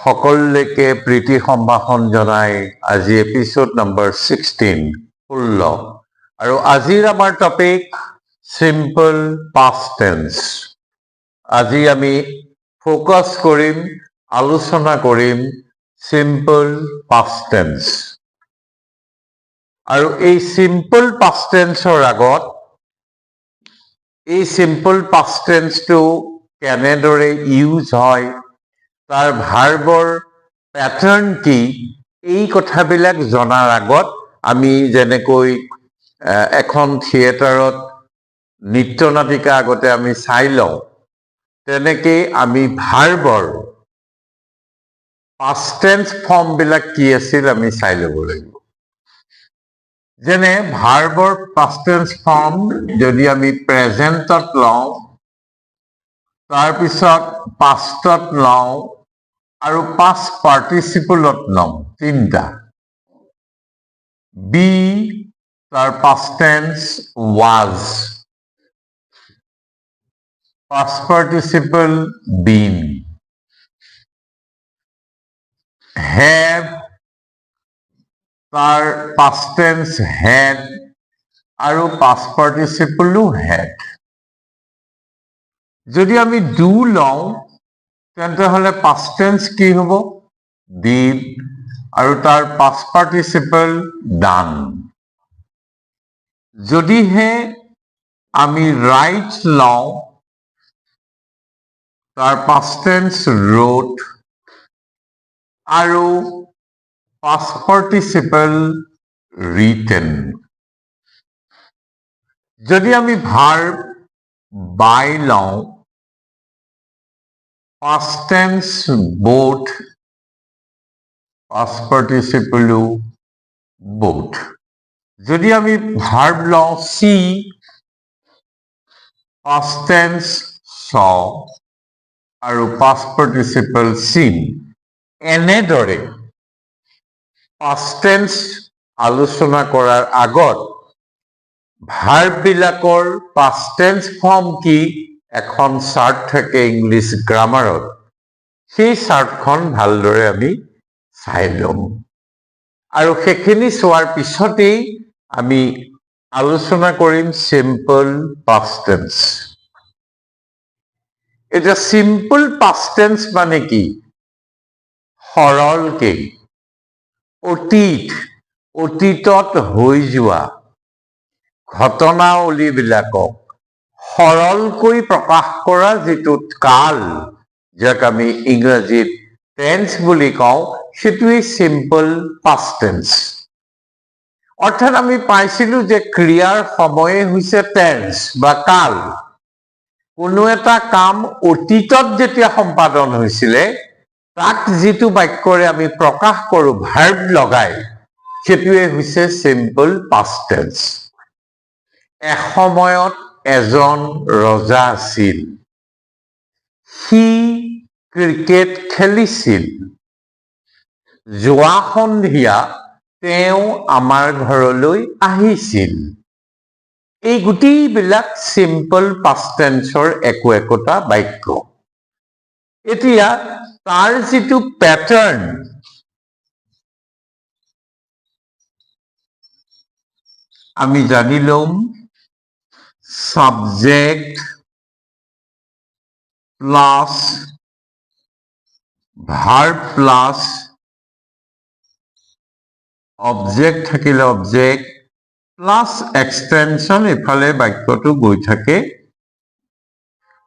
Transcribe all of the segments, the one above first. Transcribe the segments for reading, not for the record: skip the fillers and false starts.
সকলকে প্ৰীতি সম্ভাষণ জনাই আজি এপিসোড নম্বৰ 16 আৰু আজিৰ আমাৰ টপিক সিম্পল পাষ্ট টেন্স। আজি আমি ফোকাস কৰিম, আলোচনা কৰিম সিম্পল পাষ্ট টেন্স। আৰু এই সিম্পল পাষ্ট টেন্সৰ আগত এই সিম্পল পাষ্ট টেন্সটো কেনেদৰে ইউজ হয়, তাৰ ভাৰ্বৰ প্যাটাৰ্ন কি, এই কথাবিলাক জনাৰ আগত আমি যেনেকৈ এখন থিয়েটাৰত নৃত্যনাটিকা আগতে আমি চাই লওঁ, তেনেকৈ আমি ভাৰ্বৰ পাষ্ট টেন্স ফৰ্মবিলাক কি আছিল আমি চাই ল'ব লাগিব। যেনে ভাৰ্বৰ পাষ্ট টেন্স ফৰ্ম যদি আমি প্ৰেজেন্টত লওঁ, তাৰপিছত পাষ্টত লওঁ আৰু পাষ্ট পাৰ্টিচিপলত লওঁ, তিনিটা। বি তাৰ past tense was, past participle been, have তাৰ past tense had আৰু past participle had। যদি আমি do লওঁ তেন্তে হলে past tense কি হ'ব? did আৰু তাৰ past participle done। যদিহে আমি write লওঁ তাৰ past tense wrote আৰু past participle written। যদি আমি verb by লওঁ past tense both, past participle both। যদি আমি verb লওঁ see past tense saw আৰু past participle seen। এনেদৰে past tense আলোচনা কৰাৰ আগত ভাৰ্ব বিলাকৰ past tense ফৰ্ম কি এখন চাৰ্ট থাকে ইংলিছ গ্ৰামাৰত, সেই চাৰ্টখন ভালদৰে আমি চাই ল'ম আৰু সেইখিনি চোৱাৰ পিছতেই আমি আলোচনা কৰিম সিম্পল পাষ্ট টেন্স। এটা সিম্পল পাষ্ট টেন্স মানে কি? সৰলকে অতীতত হৈ যোৱা ঘটনাৱলীবিলাকক সৰলকৈ প্ৰকাশ কৰা যিটো কাল, যাক আমি ইংৰাজীত টেন্স বুলি কওঁ, সেইটোৱেই সিম্পল পাষ্ট টেন্স। অৰ্থাৎ আমি পাইছিলো যে ক্ৰিয়াৰ সময়ে হৈছে টেন্স বা কাল। কোনো এটা কাম অতীতত যেতিয়া সম্পাদন হৈছিলে তাক যিটো বাক্যৰে আমি প্ৰকাশ কৰো ভাৰ্ব লগাই, সেইটোৱে হৈছে সিম্পল পাষ্ট টেন্স। এসময়ত এজন ৰজা আছিল, সি ক্ৰিকেট খেলিছিল, যোৱা সন্ধিয়া তেওঁ আমাৰ ঘৰলৈ আহিছিল। এই গোটেইবিলাক সিম্পল পাষ্ট টেন্সৰ একো একোটা বাক্য। এতিয়া তাৰ যিটো প্যাটাৰ্ন, আমি জানি লম subject plus verb plus object থাকিলে অবজেক্ট প্লাস এক্সটেনশন, এফালে বাক্যটো গৈ থাকে।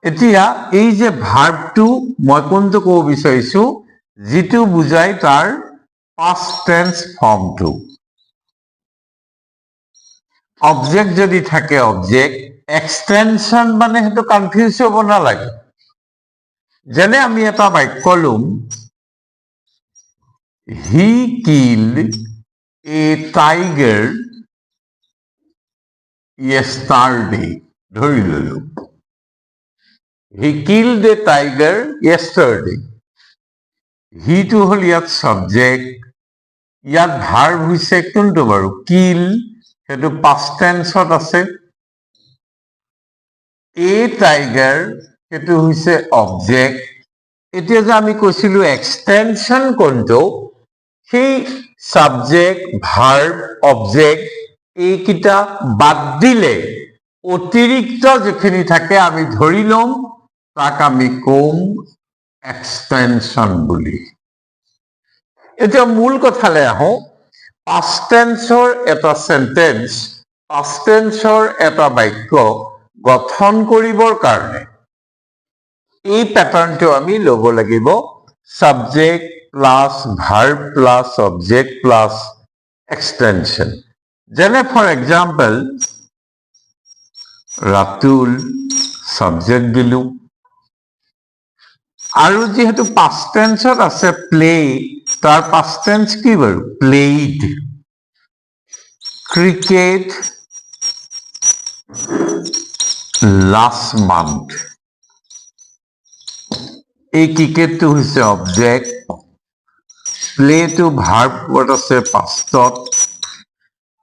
এতিয়া এই যে ভাৰ্বটো মই কোনটো ক'ব বিচাৰিছো, যিটো বুজাই তাৰ পাষ্ট টেন্স ফৰ্মটো। অবজেক্ট যদি থাকে অবজেক্ট, এক্সটেনশন মানে সেইটো কনফিউজ হ'ব নালাগে। যেনে আমি এটা বাক্য লম, he killed a tiger yesterday, ধৰি ললো he killed a tiger yesterday। হিটো হল ইয়াত সাবজেক্ট, ইয়াত ভাৰ্ব হৈছে কোনটো বাৰু? কিল, সেইটো পাষ্ট টেন্সত আছে। এ টাইগাৰ সেইটো হৈছে অবজেক্ট, এতিয়া যে আমি কৈছিলো এক্সটেনশন কোনটো সেই সাবজেক্ট ভার্ব অবজেক্ট এইকিটা বাদ দিলে অতিরিক্ত যিখিনি থাকে আমি ধৰি লম তাক আমি কম এক্সটেনশন বুলি এতিয়া মূল কথালে আহো past tenseৰ এটা সেন্টেন্স past tenseৰ এটা বাক্য গঠন কৰিবৰ কাৰণে এই প্যাটার্নটো আমি লব লাগিব subject plus verb plus object plus extension যেনে ফর এক্সাম্পল রাতুল সাবজেক্ট দিলু আৰু যেহেতু past tenseত আছে প্লে তাৰ past tense কি বাৰু played cricket last month এই ক্ৰিকেটটো হৈছে অবজেক্ট প্লেটো ভাৰ্বত আছে পাষ্টত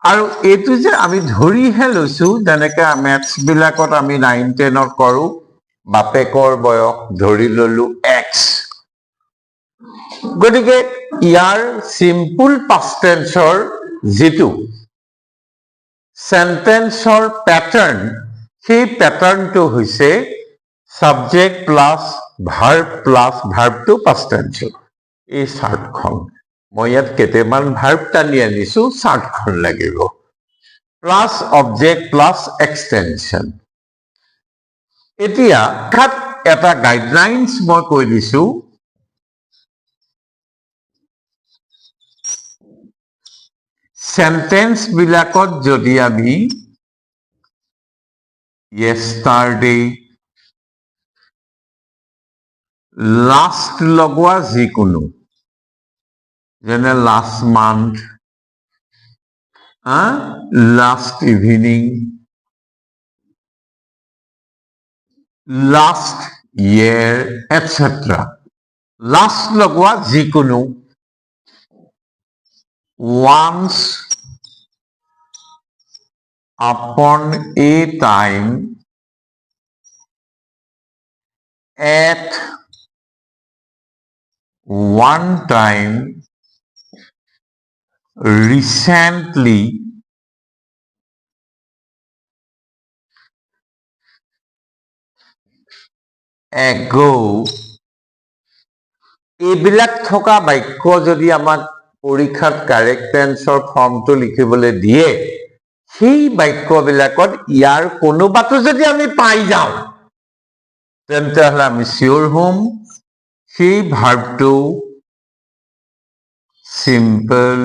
আৰু এইটো যে আমি ধৰিহে লৈছো যেনেকৈ মেথছ বিলাকত আমি 9 10ত কৰো বাপেকৰ বয়স ধৰি ললো x গতিকে ইয়াৰ সিম্পল পাষ্ট টেন্সৰ যেটো সেন্টেন্সৰ প্যাটাৰ্ন সেই প্যাটাৰ্নটো হৈছে সাবজেক্ট প্লাস ভাৰ্ব প্লাস ভাৰ্বটো পাষ্ট টেন্সৰ এই চাৰ্টখন মই ইয়াত কেটেমান ভাৰ্ব টানি আনিছো চাৰ্টখন লাগিব প্লাস অবজেক্ট প্লাস এক্সটেনশন এতিয়া এটা গাইডলাইনস মই কৈ দিছো সেন্টেন্স বিলাকত যদি আমি yesterday লাস্ট লগোৱা যিকোনো যেনে last month last evening last year etcetera last লগোৱা যিকোনো once upon a time at one time recently ago এইবিলাক থকা বাক্য যদি আমাক পৰীক্ষাত কাৰেক্ট টেন্সৰ ফৰ্মটো লিখিবলৈ দিয়ে সেই বাক্যবিলাকত ইয়াৰ কোনোবাটো যদি আমি পাই যাওঁ তেন্তে হলে আমি শিওর হম সেই ভার্বটো সিম্পল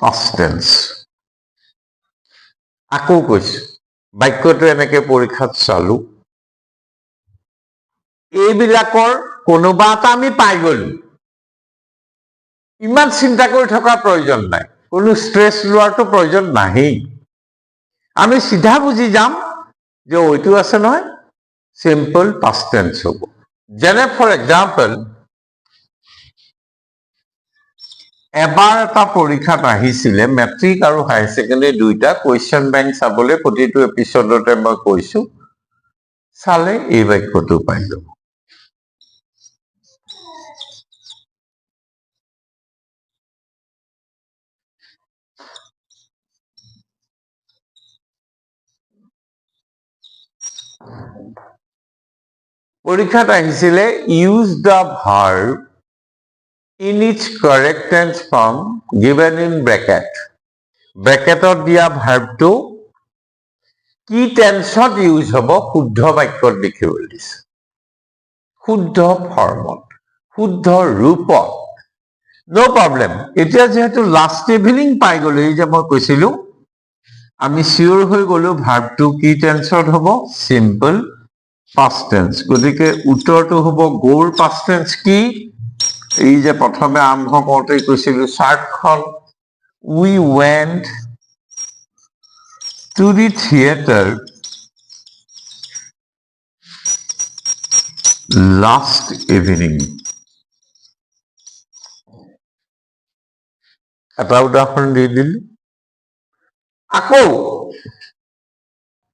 পাস্ট টেন্স আকৌ কৈছো বাক্যটো এনেকে পৰীক্ষাত চালু এইবিলাকৰ কোনোবা এটা আমি পাই গলো ইমান চিন্তা কৰি থকাৰ প্ৰয়োজন নাই কোনো স্ট্ৰেস লোৱাটো প্ৰয়োজন নাই আমি সিধা বুজি যাম যে ওইটো আছে নহয় সিম্পল পাস্ট টেন্স হ'ব যেনে ফৰ এক্সাম্পল এবাৰ এটা পৰীক্ষাত আহিছিলে মেট্ৰিক আৰু হায়াৰ সেকেন্ডাৰী দুইটা কোৱেশ্চন বেংক চাবলৈ প্ৰতিটো এপিসোডতে মই কৈছো চালে এই বাক্যটো পাই যাব পৰীক্ষাত আহিছিলে use the verb in its correct tense form given in bracket ব্ৰেকেটত দিয়া ভাৰ্বটো কি টেন্সত ইউজ হ'ব শুদ্ধ বাক্যত লিখিবলৈ দিছে শুদ্ধ ফৰ্মত শুদ্ধ ৰূপত নো প্ৰবলেম এতিয়া যেহেতু লাস্ট ইভিনিং পাই গলো এই যে মই কৈছিলো আমি শিওর হৈ গলো ভাৰ্বটো কি টেন্সত হ'ব সিম্পল পাস্ট টেন্স গতিকে উত্তৰটো হ'ব গোৰ পাস্ট টেন্স কি এই যে প্ৰথমে আৰম্ভ কৰোঁতে কৈছিলো চাৰ্টখন we went to the theater last evening এটা উদাহৰণ দি দিলো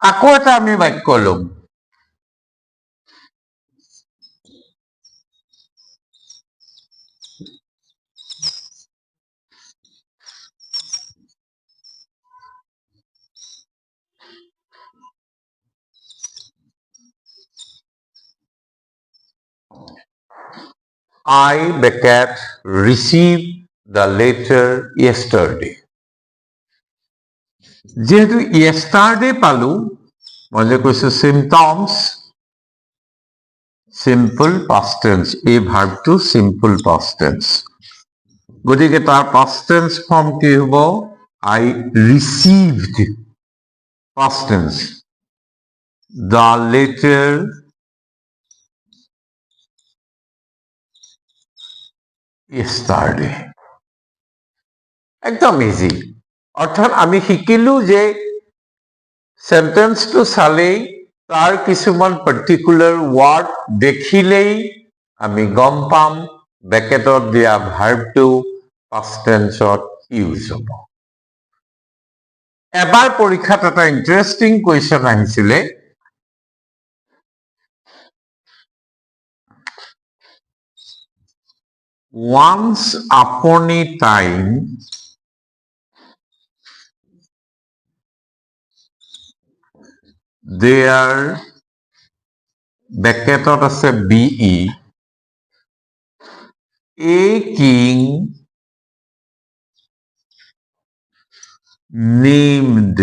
আকৌ এটা আমি বাক্য লম I Beckett received the letter yesterday. যেহেতু yesterday পালো মই যে কৈছো symptoms simple past tense এই ভার্বটো simple past tense গতিকে তাৰ past tense form কি হ'ব I received past tense the letter yesterday একদম ইজি অর্থাৎ আমি শিকিলো যে সেন্টেন্সটো চালেই তাৰ কিছুমান পাৰ্টিকুলাৰ ৱাৰ্ড দেখিলেই আমি গম পাম ব্ৰেকেটত দিয়া ভাৰ্বটো past tenseত ইউজ হ'ব এবাৰ পৰীক্ষাত এটা ইন্টাৰেষ্টিং কুৱেশ্যন আহিছিলে once upon a time there ব্ৰেকেটত আছে BE a king named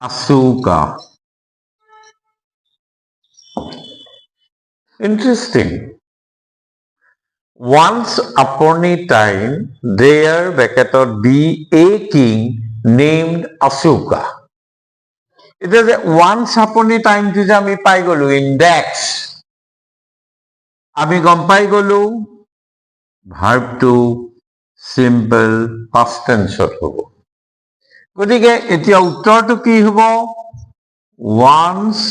Asuka. Interesting. Once upon a time, there ব্ৰেকেটত be a king named Asuka. It is once upon a time to যে আমি পাই গলো index. আমি গম পাই গলো ভাৰ্বটো simple past tenseত হ'ব গতিকে এতিয়া উত্তৰটো কি হ'ব once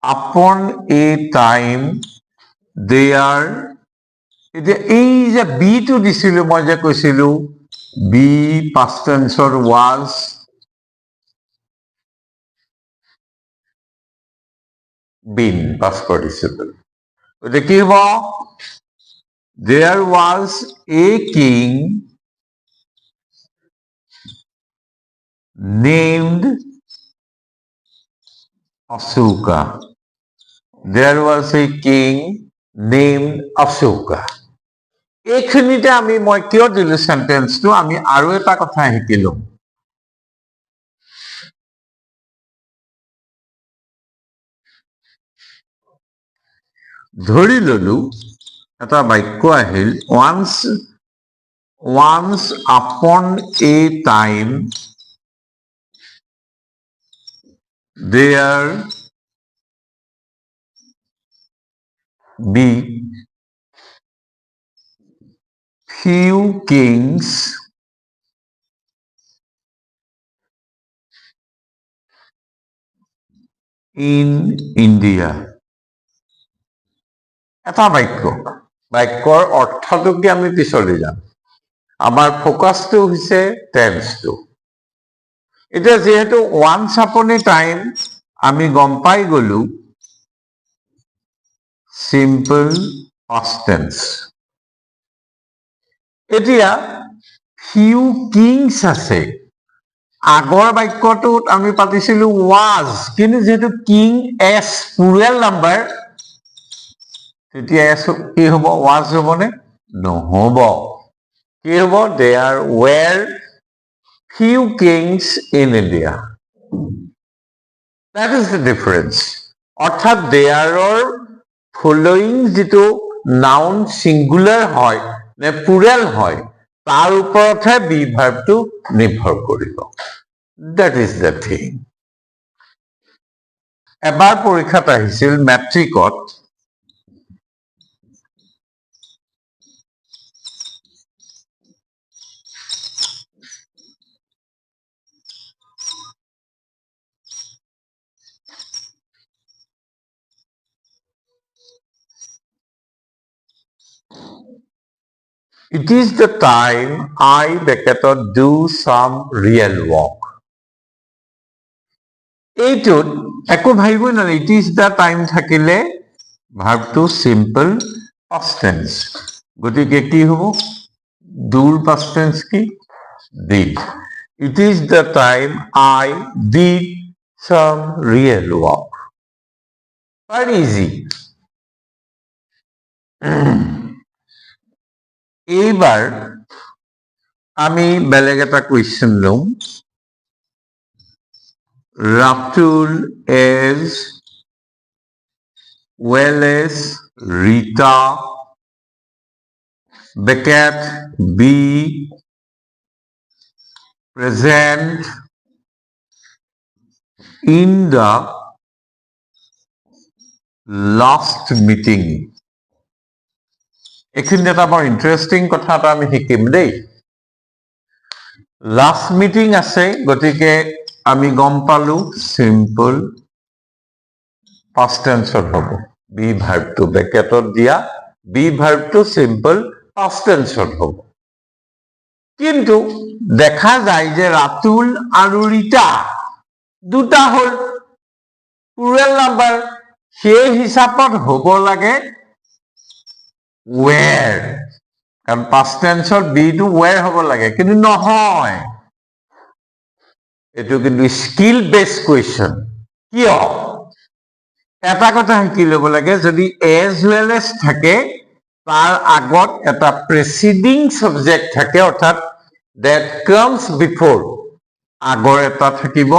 upon a time there এতিয়া এই যে বি টো দিছিলো মই যে কৈছিলো বি past tenseৰ was been past participle গতিকে কি হ'ব there was a king named Asuka. There was a king named Asuka. এইখিনিতে আমি মই কিয় দিলো সেন্টেন্সটো আমি আৰু এটা কথা শিকিলো ধৰি ললো এটা বাক্য আহিল once upon a time there be few kings in India. এটা বাক্যৰ অৰ্থটো কি আমি পিছলৈ যাম আমাৰ ফোকাসটো হৈছে টেন্সটো এটা যেহেতু once upon a time আমি গম পাই গলো simple past tense এতিয়া few kings আছে আগৰ বাক্যটোত আমি পাতিছিলো was কিন্তু যেহেতু king s plural number তেতিয়া s কি হ'ব was হ'বনে নহ'ব কি হ'ব there were few kings in India that is the difference অৰ্থাৎ there following যেটো noun singular হয় নে plural হয় তাৰ ওপৰতহে be ভাৰ্বটো নিৰ্ভৰ কৰিব that is the thing এবাৰ পৰীক্ষাত আহিছিল মেট্ৰিকত It is the time I ব্ৰেকেটত do some real work. এইটোত একো ভাবিবই নালাগে it is the time থাকিলে ভাৰ্বটো simple past tense গতিকে কি হ'ব doৰ past tense কি did it is the time I did some real work very easy এইবাৰ আমি বেলেগ এটা কুৱেশ্যন লম Ratul as well as Rita Beckett be present in the last meeting. এইখিনি এটা বৰ ইণ্টাৰেষ্টিং কথা এটা আমি শিকিম দেই লাষ্ট মিটিং আছে গতিকে আমি গম পালো সিম্পল পাস্ট টেন্সত হ'ব বি ভাৰ্বটো ব্ৰেকেটত দিয়া বি ভাৰ্বটো সিম্পল পাস্ট টেন্সত হ'ব কিন্তু দেখা যায় যে ৰাতুল আৰু ৰীতা দুটা হল প্লুৰেল নাম্বাৰ সেই হিচাপত হ'ব লাগে where কাৰণ past tense be to where হ'ব লাগে কিন্তু নহয় এটো কিন্তু skill based question কিয় এটা কথা শিকি ল'ব লাগে যদি as well as থাকে তাৰ আগত এটা preceding subject থাকে অৰ্থাৎ that comes before আগৰ এটা থাকিব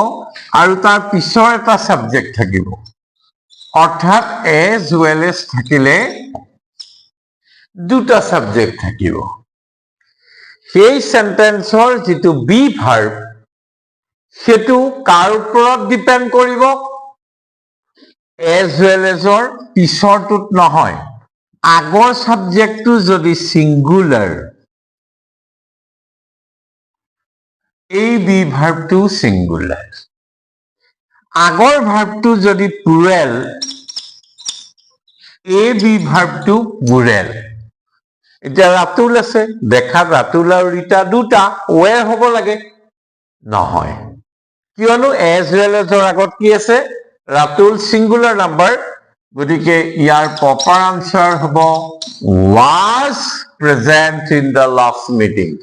আৰু তাৰ পিছৰ এটা subject থাকিব অৰ্থাৎ as well as থাকিলে দুটা সাবজেক্ট থাকিব সেই সেন্টেন্সৰ যেটো বি ভাৰ্ব সেটো কাৰ ওপৰত ডিপেন্ড কৰিব as well as অৰ পিছৰটোত নহয় আগৰ সাবজেক্টটো যদি সিঙ্গুলাৰ এই বি ভাৰ্বটো সিঙ্গুলাৰ আগৰ ভাৰ্বটো যদি প্লুৰেল এই বি ভাৰ্বটো প্লুৰেল এতিয়া ৰাতুল আছে দেখাত ৰাতুল আৰু ৰীতা দুটা where হ'ব লাগে নহয় কিয়নো as well as ৰ আগত কি আছে ৰাতুল সিঙ্গুলাৰ নাম্বাৰ গতিকে ইয়াৰ প্ৰপাৰ আনসাৰ হ'ব was present in the last meeting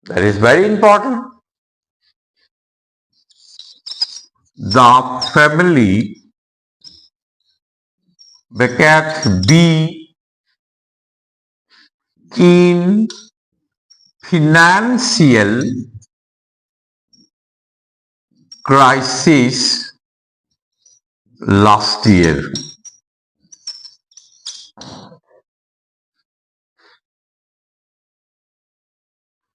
that is very important the family Beckett B in financial crisis last year.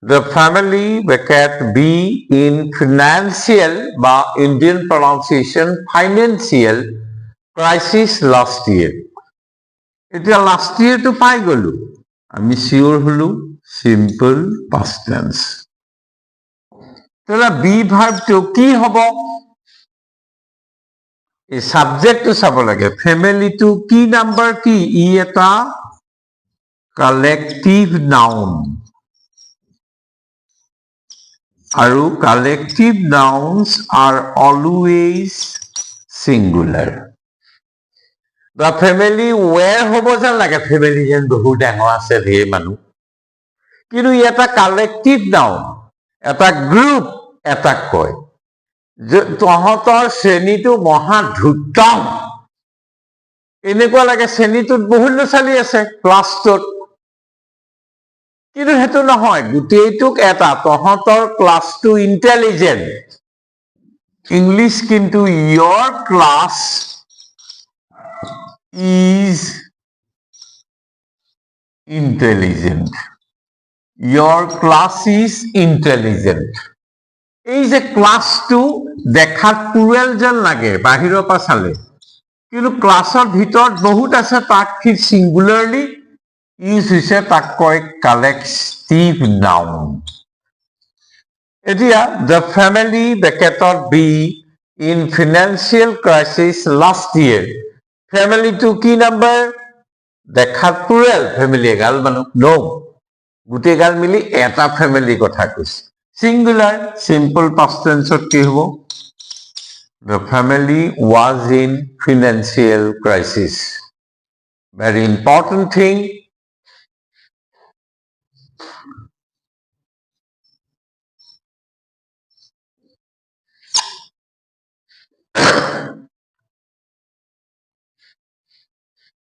The family Beckett B in financial বা Indian pronunciation financial crisis last year. এতিয়া last year to পাই গলো আমি sure হলো simple past tense তাহলে B ভার্বটো কি হ'ব এই সাবজেক্টটো চাব লাগে ফ্যামিলিটো কি নাম্বার কি ই এটা কালেক্টিভ নাউন আৰু collective nouns are always singular the family where হ'ব যেন লাগে ফ্যামিলি যেন বহুত ডাঙৰ আছে ধেৰ মানুহ কিন্তু এটা কালেক্টিভ নাউন এটা গ্ৰুপ এটা কয় যে তহঁতৰ শ্ৰেণীটো মহা ধুত্তম এনেকুৱা লাগে শ্ৰেণীটোত বহুত ল'ৰা-ছোৱালী আছে ক্লাছটোত কিন্তু হেতু নহয় গোটেইটোক এটা তহঁতৰ ক্লাছটো ইন্টেলিজেন্ট ইংলিশ কিন্তু your class is intelligent your class is intelligent এই যে ক্লাছটো দেখাত প্লুৰেল যেন লাগে বাহিৰৰ পৰা চালে কিন্তু ক্লাছৰ ভিতৰত বহুত আছে তাক কি সিঙ্গুলাৰলি ইউজ হৈছে তাক কয় কালেক্টিভ নাউন এতিয়া the family Beckettত be in financial crisis last year family to কি নাম্বাৰ দেখাত প্লুৰেল ফ্যামিলি এগাল মানুহ নো গোটেই গাল মিলি এটা ফ্যামিলি কথা কৈছে সিঙ্গুলার simple past tense কি হ'ব the family was in financial crisis very important thing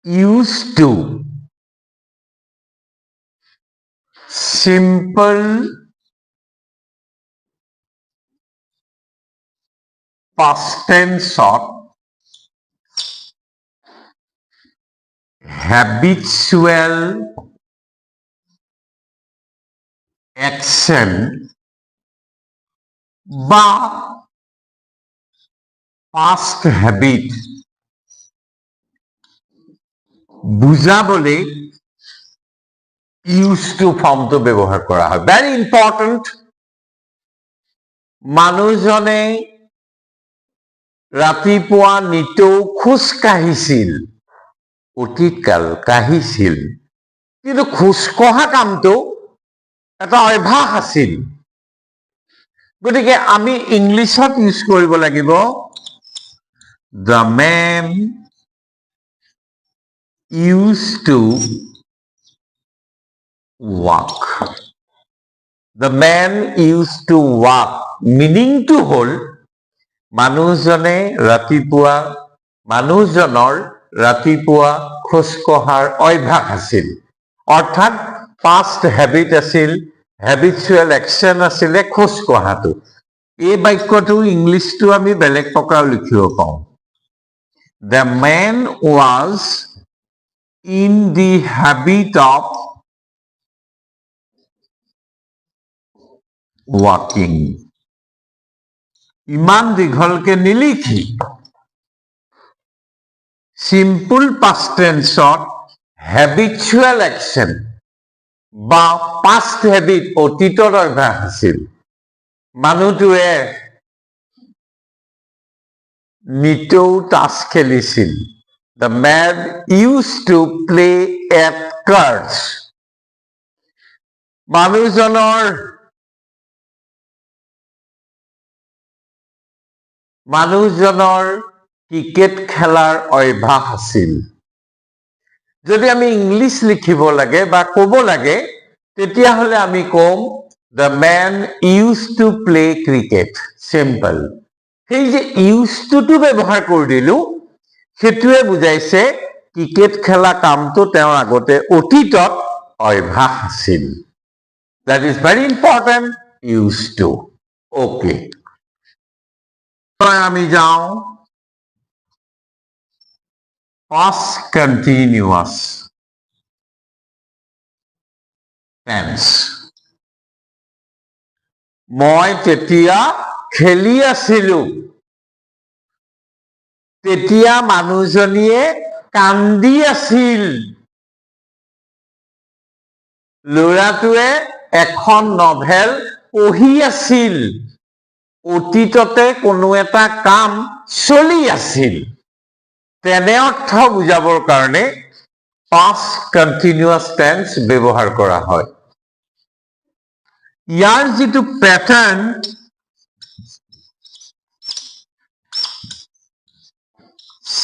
used to, simple past tense of habitual action বা past habit বুজাবলৈ used to ফৰ্মটো ব্যৱহাৰ কৰা হয়। Very important. মানুহজনে ৰাতিপুৱা নিতৌ খোজ কাঢ়িছিল, অতীতকাল কাঢ়িছিল, কিন্তু খোজ কঢ়া কামটো এটা অভ্যাস আছিল। গতিকে আমি ইংলিছত ইউজ কৰিব লাগিব the man used to walk. The man used to walk. মিনিংটো হ'ল মানুহজনৰ ৰাতিপুৱা খোজ কঢ়াৰ অভ্যাস আছিল, অৰ্থাৎ পাষ্ট হেবিট আছিল, হেবিচুৱেল একশ্যন আছিলে খোজ কঢ়াটো। এই বাক্যটো ইংলিছটো আমি বেলেগ প্ৰকাৰ লিখিব পাওঁ। The man was in the habit of walking. ইমান দীঘলকে নিলিখি সিম্পল পাষ্ট টেন্সত হেবিচুৱেল একশ্যন বা পাষ্ট হেবিট অতীতৰ অভ্যাস আছিল। মানুহটোৱে নিতৌ তাছ খেলিছিল। The man used to play at cards. মানুহজনৰ ক্ৰিকেট খেলাৰ অভ্যাস আছিল। যদি আমি ইংলিছ লিখিব লাগে বা ক'ব লাগে তেতিয়াহ'লে আমি ক'ম the man used to play cricket. Simple. সেই যে used to ব্যৱহাৰ কৰি দিলো সেইটোৱে বুজাইছে ক্ৰিকেট খেলা কামটো তেওঁৰ আগতে অতীতত অভ্যাস আছিল। That is very important. Used to. Okay. আমি যাওঁ past continuous tense. মই তেতিয়া খেলি আছিলো, তেতিয়া মানুহজনীয়ে কান্দি আছিল। ল'ৰাটোৱে এখন নভেল পঢ়ি আছিল, অতীততে কোনো এটা কাম চলি আছিল। তেনে অৰ্থ বুজাবৰ কাৰণে past continuous tense ব্যৱহাৰ কৰা হয়। ইয়াৰ যিটো পেটাৰ্ণ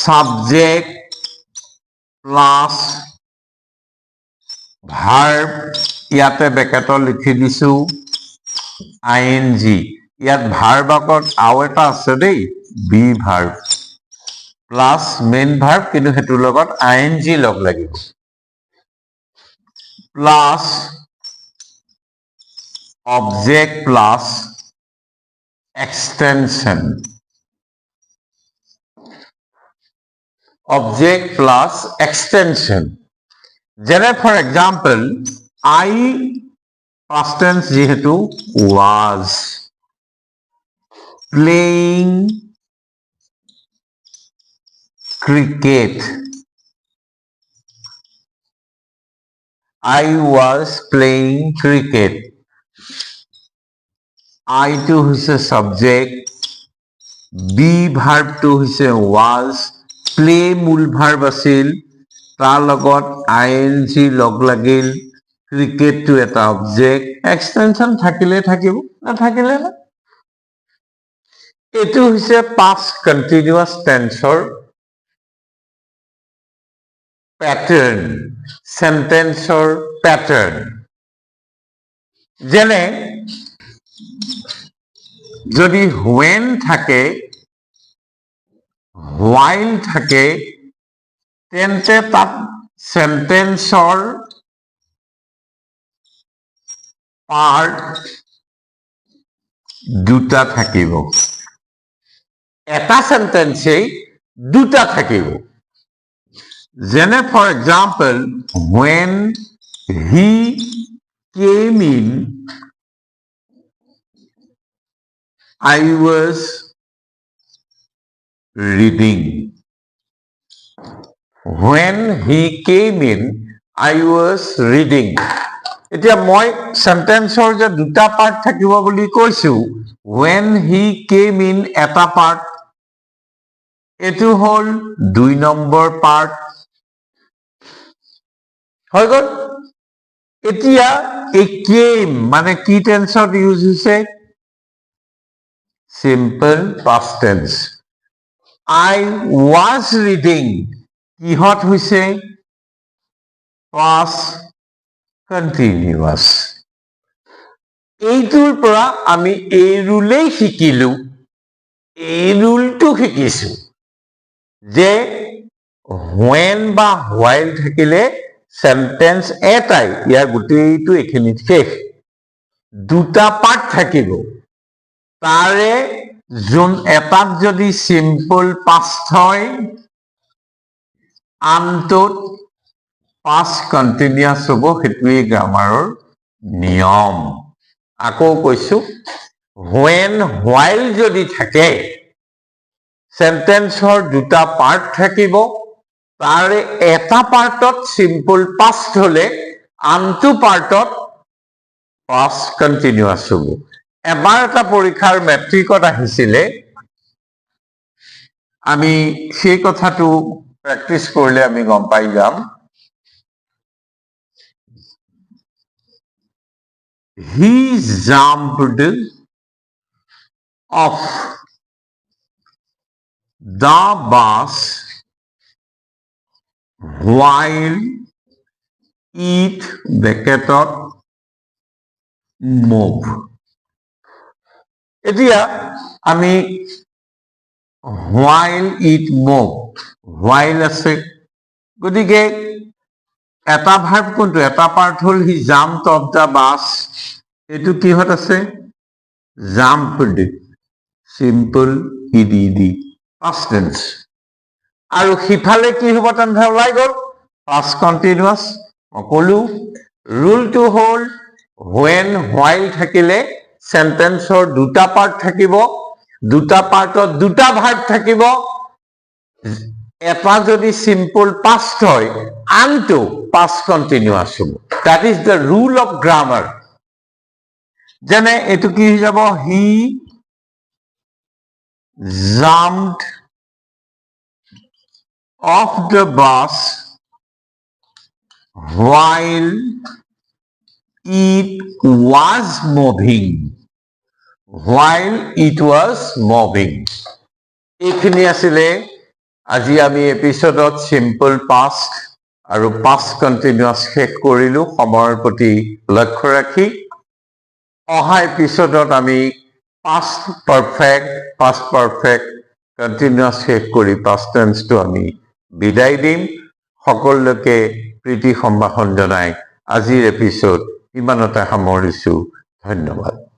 subject plus verb, ইয়াতে ব্ৰেকেটত লিখি দিছো ing, ইয়াত ভাৰ্ব আগত আৰু এটা আছে দেই, be verb plus main verb, কিন্তু সেইটোৰ লগত ing লগ লাগিব, plus object plus extension, object plus extension. যেনে for example, I past tense যেহেতু was playing cricket. I was playing cricket. I to হৈছে subject, be verb to হৈছে was, play মূল ভাৰ্ব আছিল, তাৰ লগত ing লগ লাগিল, ক্ৰিকেটটো এটা অবজেক্ট, এক্সটেনশন থাকিলে থাকিব, নাথাকিলে না। এইটো হৈছে পাষ্ট কন্টিনিউয়াছ টেন্সৰ প্যাটাৰ্ণ, সেন্টেন্সৰ প্যাটাৰ্ণ। যেনে যদি when থাকে, while থাকে, তেন্তে তাত সেন্টেন্সৰ পাৰ্ট দুটা থাকিব এটা সেন্টেন্সেই দুটা থাকিব যেনে for example when he came in I was reading when he came in I was reading এতিয়া মই সেন্টেন্সৰ যে দুটা পাৰ্ট থাকিব বুলি কৈছো when he came in এটা পাৰ্ট এটো হল 2 নম্বৰ পাৰ্ট হৈ গল এতিয়া এই came মানে কি টেন্সত ইউজ হৈছে simple past tense I was reading কিহত হৈছে past continuous এইটোৰ পৰা আমি এই ৰুলেই শিকিলো এই ৰুলটো শিকিছো যে when বা while থাকিলে সেন্টেন্স এটাই ইয়াৰ গোটেইটো এখিনিত শেষ দুটা পাৰ্ট থাকিব তাৰে যোন এটাত যদি সিম্পল পাস্ট হয় আনটোত past continuous হ'ব হেতুই গ্ৰামাৰৰ নিয়ম আকৌ কৈছো when while যদি থাকে সেন্টেন্সৰ দুটা পাৰ্ট থাকিব তাৰে এটা পাৰ্টত সিম্পল পাস্ট হলে আনটো পাৰ্টত past continuous হ'ব এবাৰ এটা পৰীক্ষাৰ মেট্ৰিকত আহিছিলে আমি সেই কথাটো প্ৰেক্টিস কৰিলে আমি গম পাই যাম he jumped off the bus while it bracketed move এতিয়া আমি while it moved while আছে গতিকে এটা ভার্ব কোনটো এটা part hall he jumped of the বাস এটো কিহত আছে jumped simple EDD past tense আৰু হিফালে কি হ'ব তেন্তে ওলাই গল past continuous অকলু ৰুলটো hall when while থাকিলে সেন্টেন্সৰ দুটা পার্ট থাকিব দুটা পার্টত দুটা ভার্ব থাকিব এটা যদি সিম্পল পাস্ট হয় আনটো past continuous হ'ব that is the rule of grammar যেনে এটো কি হৈ যাব he jumped off the bus while it was moving এইখিনি আছিলে আজি আমি এপিসোডত সিম্পল পাস্ট আৰু past continuous শেষ কৰিলো সময়ৰ প্ৰতি লক্ষ্য ৰাখি অহা এপিসোডত আমি past perfect continuous শেষ কৰি past tense টো আমি বিদায় দিম সকলোকে প্ৰীতি সম্ভাষণ জনাই আজিৰ এপিসোড ইমানতে সামৰিছো ধন্যবাদ